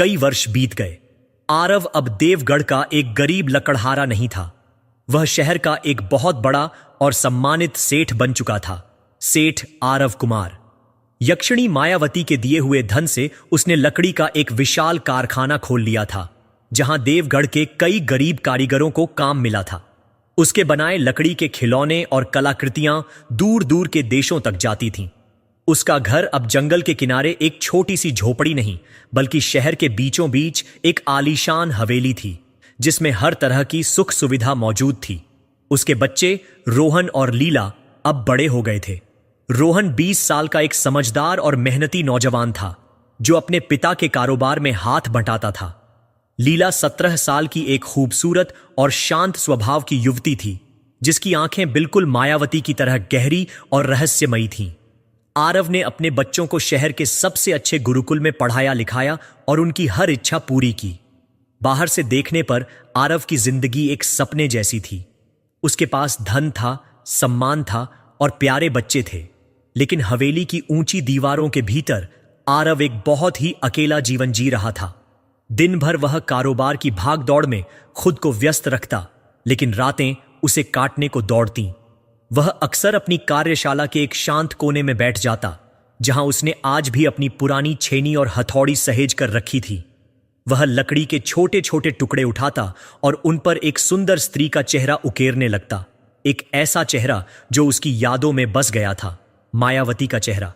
कई वर्ष बीत गए। आरव अब देवगढ़ का एक गरीब लकड़हारा नहीं था। वह शहर का एक बहुत बड़ा और सम्मानित सेठ बन चुका था, सेठ आरव कुमार। यक्षिणी मायावती के दिए हुए धन से उसने लकड़ी का एक विशाल कारखाना खोल लिया था, जहां देवगढ़ के कई गरीब कारीगरों को काम मिला था। उसके बनाए लकड़ी के खिलौने और कलाकृतियां दूर दूर के देशों तक जाती थीं। उसका घर अब जंगल के किनारे एक छोटी सी झोपड़ी नहीं, बल्कि शहर के बीचों बीच एक आलीशान हवेली थी, जिसमें हर तरह की सुख सुविधा मौजूद थी। उसके बच्चे रोहन और लीला अब बड़े हो गए थे। रोहन 20 साल का एक समझदार और मेहनती नौजवान था, जो अपने पिता के कारोबार में हाथ बंटाता था। लीला 17 साल की एक खूबसूरत और शांत स्वभाव की युवती थी, जिसकी आंखें बिल्कुल मायावती की तरह गहरी और रहस्यमयी थीं। आरव ने अपने बच्चों को शहर के सबसे अच्छे गुरुकुल में पढ़ाया लिखाया और उनकी हर इच्छा पूरी की। बाहर से देखने पर आरव की जिंदगी एक सपने जैसी थी। उसके पास धन था, सम्मान था और प्यारे बच्चे थे, लेकिन हवेली की ऊंची दीवारों के भीतर आरव एक बहुत ही अकेला जीवन जी रहा था। दिन भर वह कारोबार की भागदौड़ में खुद को व्यस्त रखता, लेकिन रातें उसे काटने को दौड़तीं। वह अक्सर अपनी कार्यशाला के एक शांत कोने में बैठ जाता, जहां उसने आज भी अपनी पुरानी छेनी और हथौड़ी सहेज कर रखी थी। वह लकड़ी के छोटे छोटे टुकड़े उठाता और उन पर एक सुंदर स्त्री का चेहरा उकेरने लगता, एक ऐसा चेहरा जो उसकी यादों में बस गया था, मायावती का चेहरा।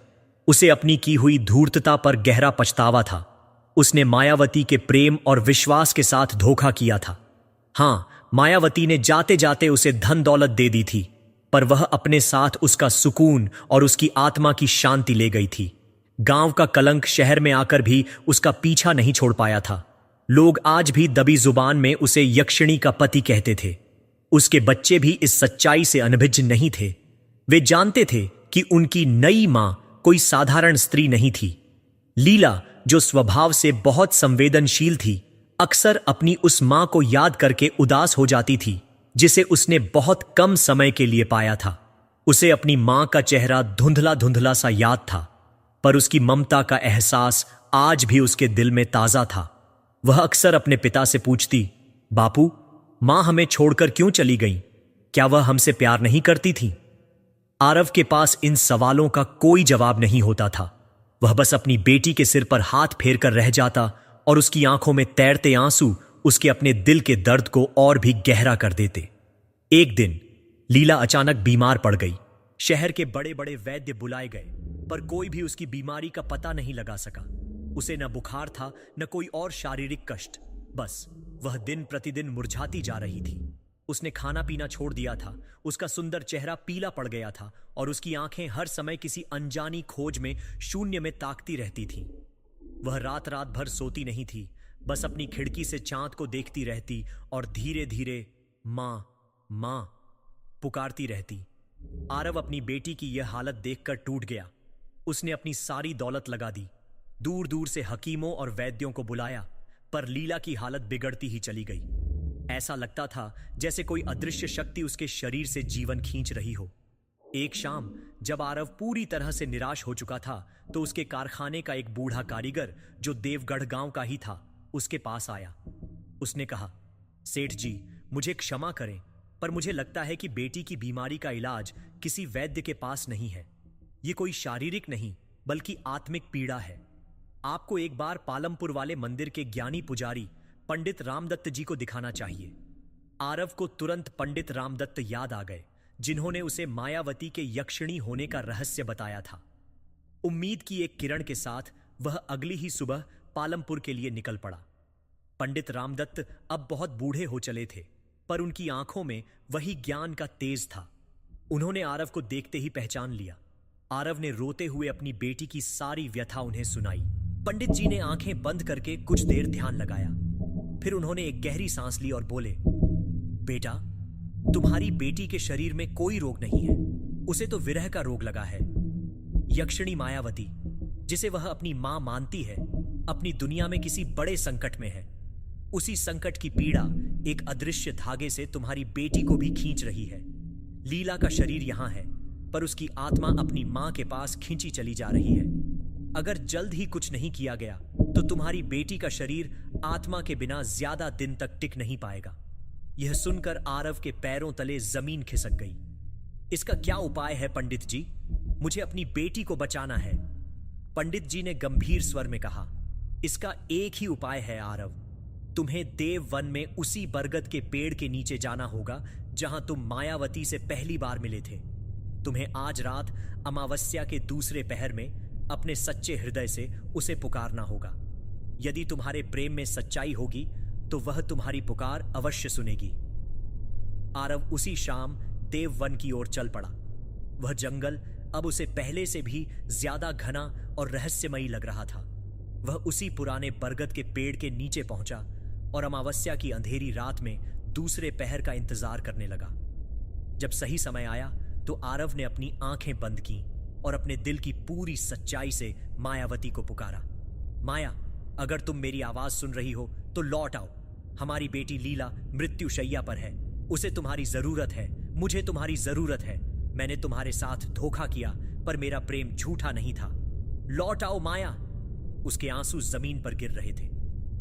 उसे अपनी की हुई धूर्तता पर गहरा पछतावा था। उसने मायावती के प्रेम और विश्वास के साथ धोखा किया था। हां, मायावती ने जाते जाते उसे धन दौलत दे दी थी, पर वह अपने साथ उसका सुकून और उसकी आत्मा की शांति ले गई थी। गांव का कलंक शहर में आकर भी उसका पीछा नहीं छोड़ पाया था। लोग आज भी दबी जुबान में उसे यक्षिणी का पति कहते थे। उसके बच्चे भी इस सच्चाई से अनभिज्ञ नहीं थे। वे जानते थे कि उनकी नई मां कोई साधारण स्त्री नहीं थी। लीला, जो स्वभाव से बहुत संवेदनशील थी, अक्सर अपनी उस मां को याद करके उदास हो जाती थी, जिसे उसने बहुत कम समय के लिए पाया था। उसे अपनी मां का चेहरा धुंधला धुंधला सा याद था, पर उसकी ममता का एहसास आज भी उसके दिल में ताजा था। वह अक्सर अपने पिता से पूछती, बापू, मां हमें छोड़कर क्यों चली गई? क्या वह हमसे प्यार नहीं करती थी? आरव के पास इन सवालों का कोई जवाब नहीं होता था। वह बस अपनी बेटी के सिर पर हाथ फेर कर रह जाता और उसकी आंखों में तैरते आंसू उसके अपने दिल के दर्द को और भी गहरा कर देते। एक दिन लीला अचानक बीमार पड़ गई। शहर के बड़े बड़े वैद्य बुलाए गए, पर कोई भी उसकी बीमारी का पता नहीं लगा सका। उसे न बुखार था, न कोई और शारीरिक कष्ट। बस वह दिन प्रतिदिन मुरझाती जा रही थी। उसने खाना पीना छोड़ दिया था। उसका सुंदर चेहरा पीला पड़ गया था और उसकी आंखें हर समय किसी अनजानी खोज में शून्य में ताकती रहती थीं। वह रात रात भर सोती नहीं थी, बस अपनी खिड़की से चांद को देखती रहती और धीरे धीरे मां मां पुकारती रहती। आरव अपनी बेटी की यह हालत देखकर टूट गया। उसने अपनी सारी दौलत लगा दी, दूर दूर से हकीमों और वैद्यों को बुलाया, पर लीला की हालत बिगड़ती ही चली गई। ऐसा लगता था जैसे कोई अदृश्य शक्ति उसके शरीर से जीवन खींच रही हो। एक शाम जब आरव पूरी तरह से निराश हो चुका था, तो उसके कारखाने का एक बूढ़ा कारीगर, जो देवगढ़ गांव का ही था, उसके पास आया। उसने कहा, सेठ जी, मुझे क्षमा करें, पर मुझे लगता है कि बेटी की बीमारी का इलाज किसी वैद्य के पास नहीं है। ये कोई शारीरिक नहीं, बल्कि आत्मिक पीड़ा है। आपको एक बार पालमपुर वाले मंदिर के ज्ञानी पुजारी पंडित रामदत्त जी को दिखाना चाहिए। आरव को तुरंत पंडित रामदत्त याद आ गए, जिन्होंने उसे मायावती के यक्षिणी होने का रहस्य बताया था। उम्मीद की एक किरण के साथ वह अगली ही सुबह पालमपुर के लिए निकल पड़ा। पंडित रामदत्त अब बहुत बूढ़े हो चले थे, पर उनकी आंखों में वही ज्ञान का तेज था। उन्होंने आरव को देखते ही पहचान लिया। आरव ने रोते हुए अपनी बेटी की सारी व्यथा उन्हें सुनाई। पंडित जी ने आंखें बंद करके कुछ देर ध्यान लगाया। फिर उन्होंने एक गहरी सांस ली और बोले, बेटा, तुम्हारी बेटी के शरीर में कोई रोग नहीं है, उसे तो विरह का रोग लगा है। यक्षिणी मायावती, जिसे वह अपनी मां मानती है, अपनी दुनिया में किसी बड़े संकट में है। उसी संकट की पीड़ा एक अदृश्य धागे से तुम्हारी बेटी को भी खींच रही है। लीला का शरीर यहां है, पर उसकी आत्मा अपनी मां के पास खींची चली जा रही है। अगर जल्द ही कुछ नहीं किया गया तो तुम्हारी बेटी का शरीर आत्मा के बिना ज्यादा दिन तक टिक नहीं पाएगा। यह सुनकर आरव के पैरों तले जमीन खिसक गई। इसका क्या उपाय है पंडित जी? मुझे अपनी बेटी को बचाना है। पंडित जी ने गंभीर स्वर में कहा, इसका एक ही उपाय है आरव। तुम्हें देव वन में उसी बरगद के पेड़ के नीचे जाना होगा जहां तुम मायावती से पहली बार मिले थे। तुम्हें आज रात अमावस्या के दूसरे पहर में अपने सच्चे हृदय से उसे पुकारना होगा। यदि तुम्हारे प्रेम में सच्चाई होगी तो वह तुम्हारी पुकार अवश्य सुनेगी। आरव उसी शाम देव वन की ओर चल पड़ा। वह जंगल अब उसे पहले से भी ज्यादा घना और रहस्यमयी लग रहा था। वह उसी पुराने बरगद के पेड़ के नीचे पहुंचा और अमावस्या की अंधेरी रात में दूसरे पहर का इंतजार करने लगा। जब सही समय आया तो आरव ने अपनी आंखें बंद की और अपने दिल की पूरी सच्चाई से मायावती को पुकारा। माया, अगर तुम मेरी आवाज सुन रही हो तो लौट आओ। हमारी बेटी लीला मृत्युशैया पर है। उसे तुम्हारी जरूरत है। मुझे तुम्हारी जरूरत है। मैंने तुम्हारे साथ धोखा किया, पर मेरा प्रेम झूठा नहीं था। लौट आओ माया। उसके आंसू जमीन पर गिर रहे थे।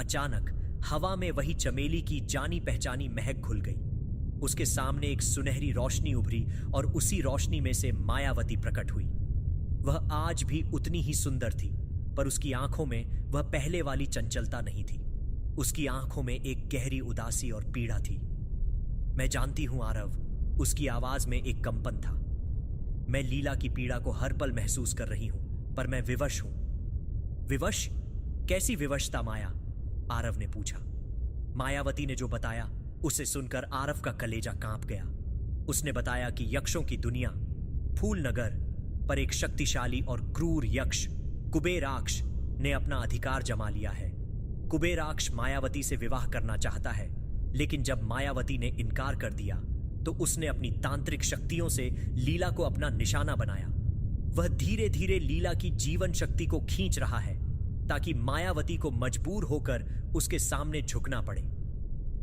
अचानक हवा में वही चमेली की जानी पहचानी महक घुल गई। उसके सामने एक सुनहरी रोशनी उभरी और उसी रोशनी में से मायावती प्रकट हुई। वह आज भी उतनी ही सुंदर थी, पर उसकी आंखों में वह पहले वाली चंचलता नहीं थी। उसकी आंखों में एक गहरी उदासी और पीड़ा थी। मैं जानती हूं आरव, उसकी आवाज में एक कंपन था। मैं लीला की पीड़ा को हर पल महसूस कर रही हूं, पर मैं विवश हूं। विवश? कैसी विवशता माया? आरव ने पूछा। मायावती ने जो बताया उसे सुनकर आरव का कलेजा कांप गया। उसने बताया कि यक्षों की दुनिया फूल नगर पर एक शक्तिशाली और क्रूर यक्ष कुबेराक्ष ने अपना अधिकार जमा लिया है। कुबेराक्ष मायावती से विवाह करना चाहता है, लेकिन जब मायावती ने इनकार कर दिया तो उसने अपनी तांत्रिक शक्तियों से लीला को अपना निशाना बनाया। वह धीरे धीरे लीला की जीवन शक्ति को खींच रहा है ताकि मायावती को मजबूर होकर उसके सामने झुकना पड़े।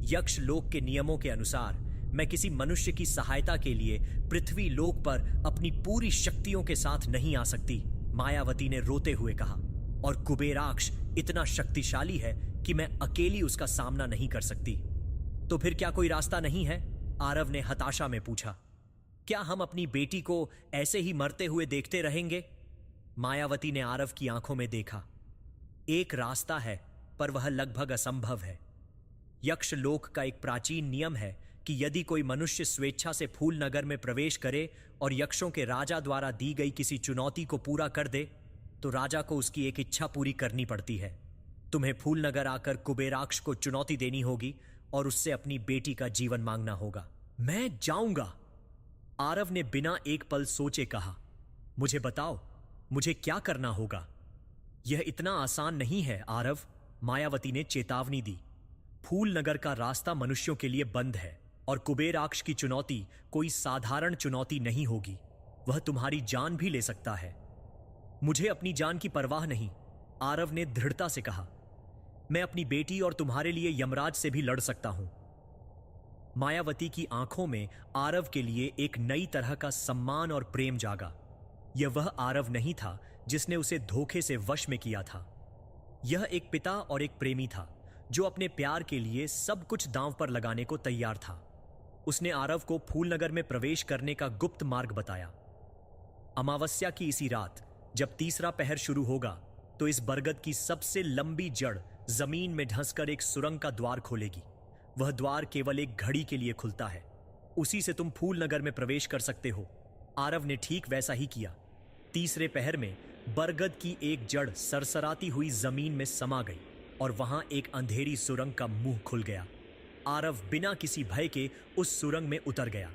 यक्ष लोक के नियमों के अनुसार मैं किसी मनुष्य की सहायता के लिए पृथ्वी लोक पर अपनी पूरी शक्तियों के साथ नहीं आ सकती, मायावती ने रोते हुए कहा। और कुबेराक्ष इतना शक्तिशाली है कि मैं अकेली उसका सामना नहीं कर सकती। तो फिर क्या कोई रास्ता नहीं है? आरव ने हताशा में पूछा। क्या हम अपनी बेटी को ऐसे ही मरते हुए देखते रहेंगे? मायावती ने आरव की आंखों में देखा। एक रास्ता है, पर वह लगभग असंभव है। यक्ष लोक का एक प्राचीन नियम है कि यदि कोई मनुष्य स्वेच्छा से फूल नगर में प्रवेश करे और यक्षों के राजा द्वारा दी गई किसी चुनौती को पूरा कर दे तो राजा को उसकी एक इच्छा पूरी करनी पड़ती है। तुम्हें फूल नगर आकर कुबेराक्ष को चुनौती देनी होगी और उससे अपनी बेटी का जीवन मांगना होगा। मैं जाऊंगा, आरव ने बिना एक पल सोचे कहा। मुझे बताओ, मुझे क्या करना होगा? यह इतना आसान नहीं है आरव, मायावती ने चेतावनी दी। फूल नगर का रास्ता मनुष्यों के लिए बंद है और कुबेराक्ष की चुनौती कोई साधारण चुनौती नहीं होगी। वह तुम्हारी जान भी ले सकता है। मुझे अपनी जान की परवाह नहीं, आरव ने दृढ़ता से कहा। मैं अपनी बेटी और तुम्हारे लिए यमराज से भी लड़ सकता हूं। मायावती की आंखों में आरव के लिए एक नई तरह का सम्मान और प्रेम जागा। यह वह आरव नहीं था जिसने उसे धोखे से वश में किया था। यह एक पिता और एक प्रेमी था जो अपने प्यार के लिए सब कुछ दांव पर लगाने को तैयार था। उसने आरव को फूलनगर में प्रवेश करने का गुप्त मार्ग बताया। अमावस्या की इसी रात जब तीसरा पहर शुरू होगा तो इस बरगद की सबसे लंबी जड़ जमीन में धंसकर एक सुरंग का द्वार खोलेगी। वह द्वार केवल एक घड़ी के लिए खुलता है। उसी से तुम फूल नगर में प्रवेश कर सकते हो। आरव ने ठीक वैसा ही किया। तीसरे पहर में बरगद की एक जड़ सरसराती हुई जमीन में समा गई और वहां एक अंधेरी सुरंग का मुंह खुल गया। आरव बिना किसी भय के उस सुरंग में उतर गया।